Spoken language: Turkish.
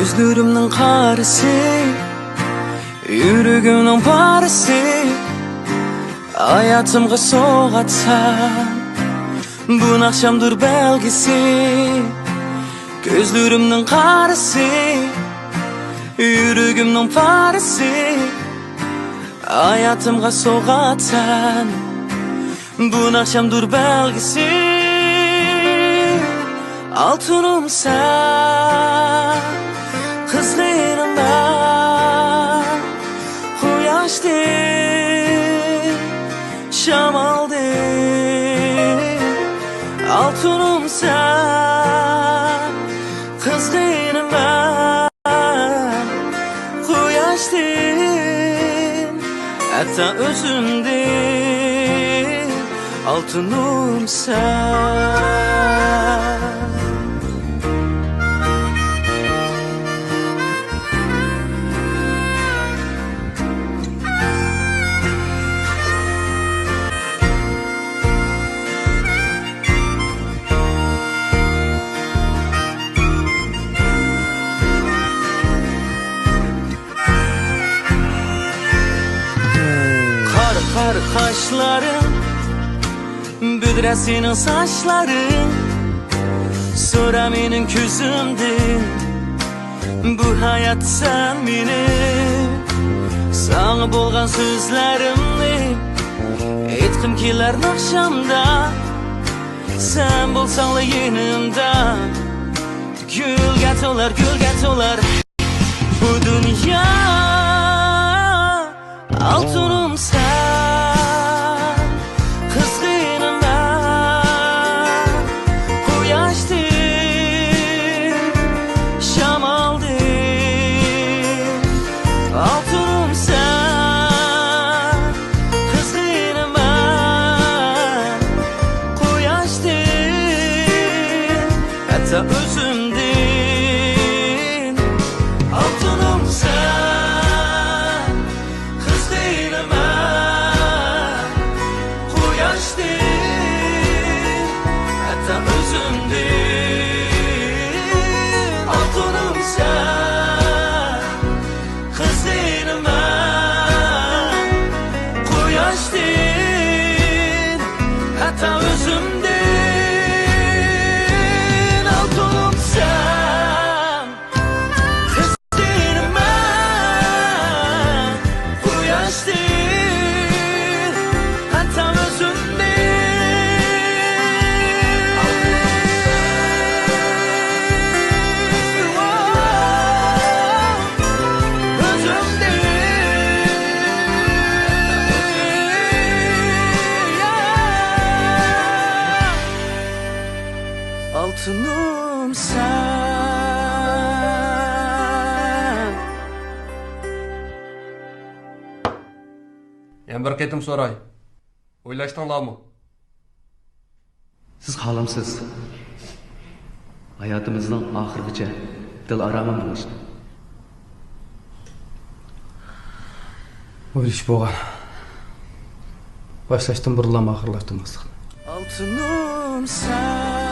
Gözlerimnin karısı, yüreğimnin parası, hayatımga soğuk atsan, bu akşamdır belgisi. Gözlerimnin karısı, yüreğimnin parası, hayatımga soğuk atsan, bu akşamdır belgisi. Altınım sen, kızgınım ben, Kuyaştı, şamaldı. Altınım sen, kızgınım ben, Kuyaştın, hatta özümdün. Altınım sen. Kar kaşların, büdresinin saçların, sonra menin küzümdün. Bu hayat sen meni, sana bolgan sözlerimni etkim keler akşamda. Sen bolsang yanımda, gülge tolar bu dünya. Altınım sen, kızgınım ben, Kuyaştı, şamaldı. Altınım sen, kızgınım ben, Kuyaştı, hatta özümdün. Altınım sen, altınım sen, kızgınım ben, Kuyaştın, hatta özümdün. Altınım sen, kızgınım ben, Kuyaştın, hatta özümdün. Altınım sen. Yani bir ketim soray. Oylaştınlar mı? Siz halamsız. Hayatımızdan ahırgıca dil aramam buluştu. O iş boğa. Başlaştım burulam ahırlaştım asıl. Altınım sen.